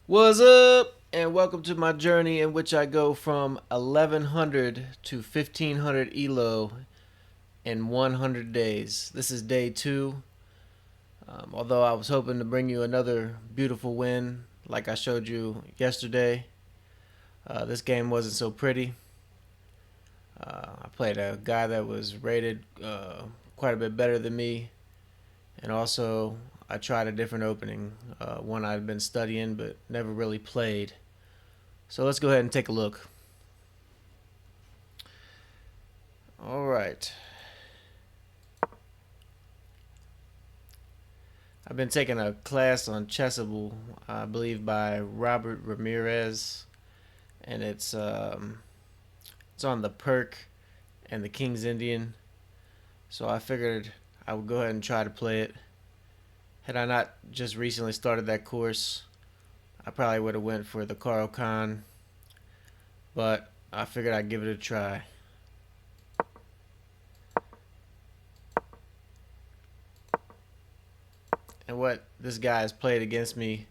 What's up? And welcome to my journey in which I go from 1100 to 1500 ELO in 100 days. This is day two. Although I was hoping to bring you another beautiful win like I showed you yesterday, this game wasn't so pretty. I played a guy that was rated quite a bit better than me, and also I tried a different opening, one I'd been studying but never really played. So let's go ahead and take a look. All right. I've been taking a class on Chessable, I believe by Robert Ramirez, and it's on the Pirc and the King's Indian. So I figured I would go ahead and try to play it. Had I not just recently started that course, I probably would have went for the Carl Khan, but I figured I'd give it a try. And what this guy has played against me,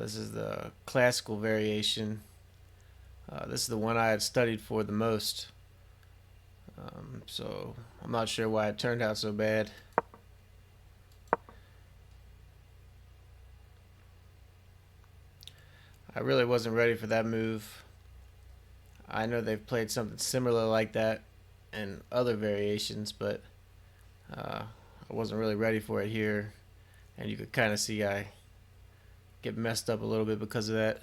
this is the Classical Variation. This is the one I had studied for the most. So I'm not sure why it turned out so bad. I really wasn't ready for that move. I know they've played something similar like that in other variations, but I wasn't really ready for it here. And you could kind of see I get messed up a little bit because of that.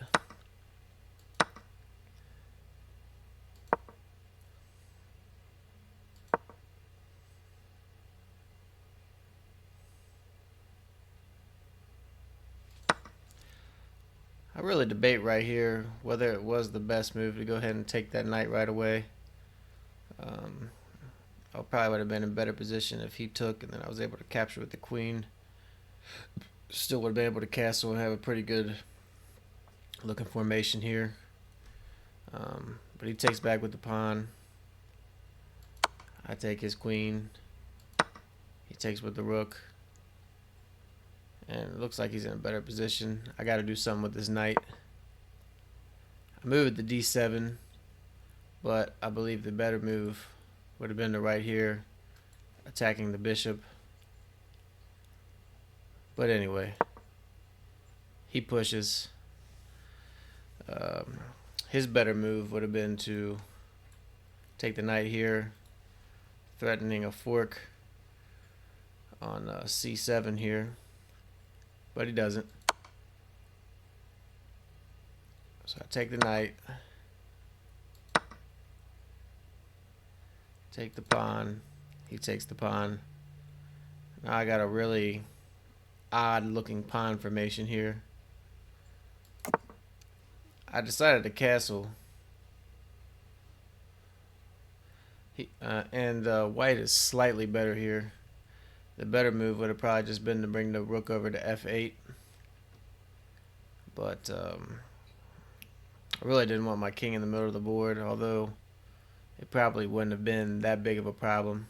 I really debate right here whether it was the best move to go ahead and take that knight right away. Um, I probably would have been in a better position if he took and then I was able to capture with the queen. Still would have been able to castle and have a pretty good looking formation here. But he takes back with the pawn. I take his queen. He takes with the rook. And it looks like he's in a better position. I got to do something with this knight. I moved to d7, but I believe the better move would have been to right here, attacking the bishop. But anyway, he pushes. His better move would have been to take the knight here, threatening a fork on c7 here, but he doesn't. So I take the knight, take the pawn, he takes the pawn. Now I got a really odd looking pawn formation here. I decided to castle. White is slightly better here. The better move would have probably just been to bring the rook over to f8. But I really didn't want my king in the middle of the board, although it probably wouldn't have been that big of a problem.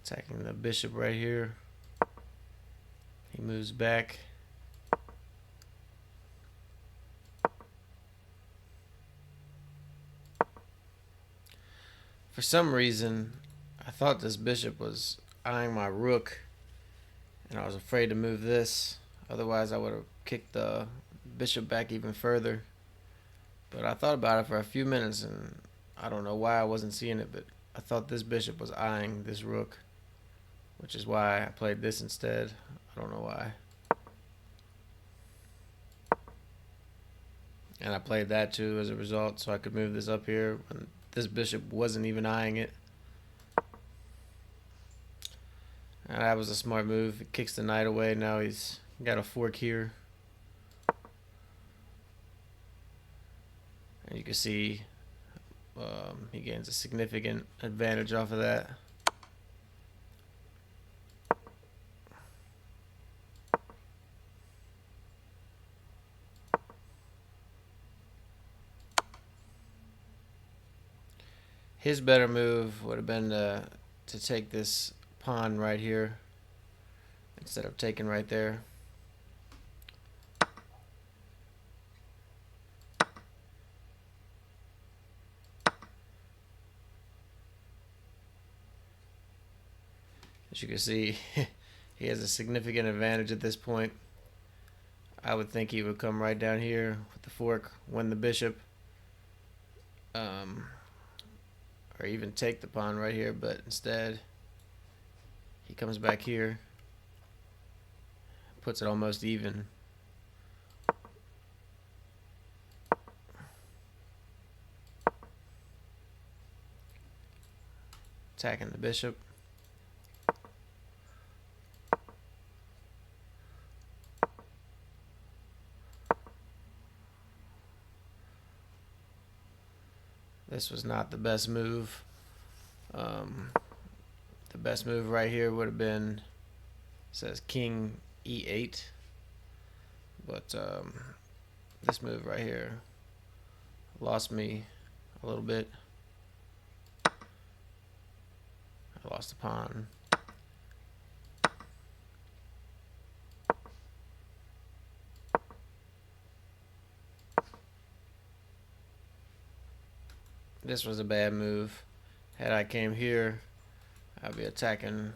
Attacking the bishop right here. He moves back. For some reason, I thought this bishop was eyeing my rook, and I was afraid to move this. Otherwise, I would have kicked the bishop back even further. But I thought about it for a few minutes, and I don't know why I wasn't seeing it, but I thought this bishop was eyeing this rook, which is why I played this instead. I don't know why. And I played that too as a result, so I could move this up here when this bishop wasn't even eyeing it. And that was a smart move. It kicks the knight away. Now he's got a fork here. And you can see he gains a significant advantage off of that. His better move would have been to take this pawn right here instead of taking right there. As you can see, he has a significant advantage at this point. I would think he would come right down here with the fork, win the bishop, or even take the pawn right here, but instead he comes back here, puts it almost even. Attacking the bishop. This was not the best move. The best move right here would have been, says king e8, but this move right here lost me a little bit. I lost the pawn. This was a bad move. Had I came here, I'd be attacking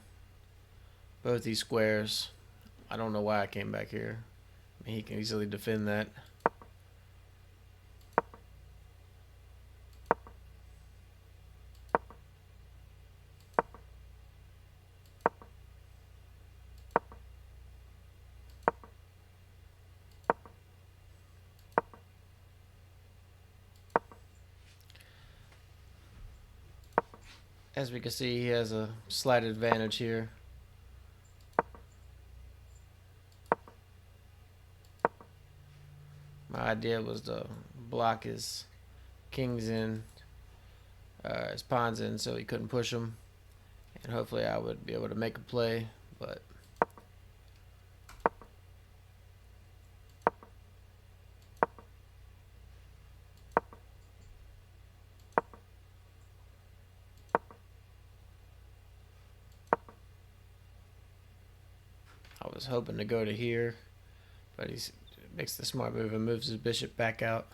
both these squares. I don't know why I came back here. I mean, he can easily defend that. As we can see, he has a slight advantage here. My idea was to block his kings in, his pawns in, so he couldn't push them, and hopefully I would be able to make a play, but I was hoping to go to here, but he makes the smart move and moves his bishop back out.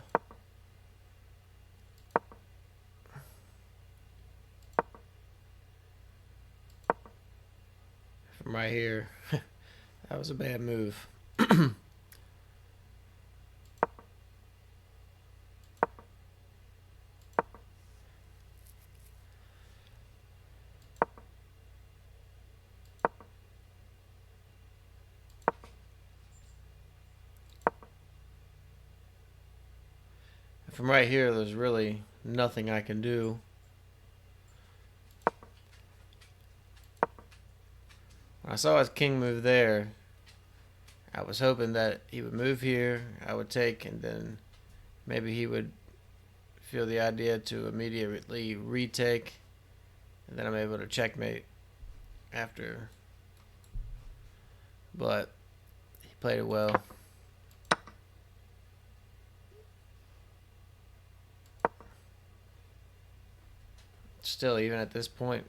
From right here, that was a bad move. From right here, there's really nothing I can do. When I saw his king move there, I was hoping that he would move here, I would take, and then maybe he would feel the idea to immediately retake, and then I'm able to checkmate after. But he played it well. Still, even at this point,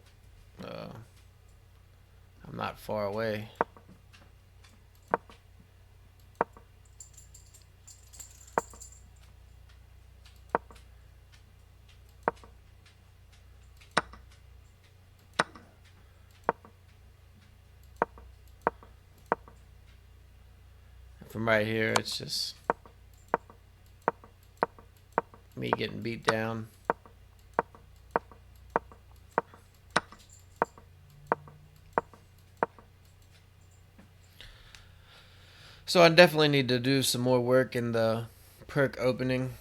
I'm not far away. From right here, it's just me getting beat down. So I definitely need to do some more work in the Pirc opening.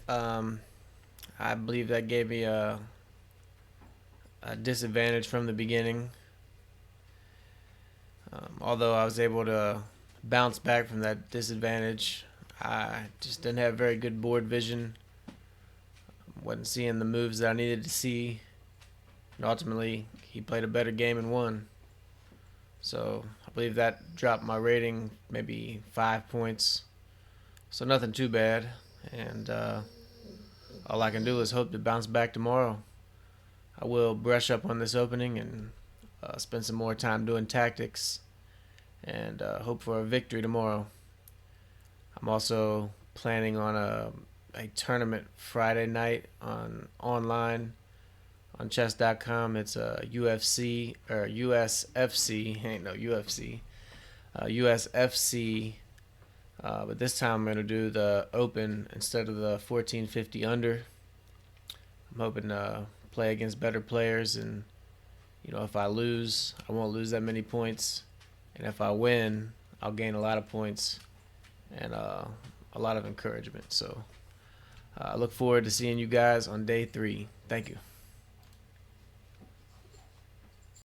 I believe that gave me a disadvantage from the beginning. Although I was able to bounce back from that disadvantage, I just didn't have very good board vision. Wasn't seeing the moves that I needed to see. And ultimately, he played a better game and won. So I believe that dropped my rating maybe 5 points. So nothing too bad. And all I can do is hope to bounce back tomorrow. I will brush up on this opening and spend some more time doing tactics, and hope for a victory tomorrow. I'm also planning on a tournament Friday night on online on chess.com. It's a UFC or USFC, ain't no UFC, USFC. But this time I'm gonna do the open instead of the 1450 under. I'm hoping to play against better players, and if I lose, I won't lose that many points, and if I win, I'll gain a lot of points and a lot of encouragement. So I look forward to seeing you guys on day 3. Thank you.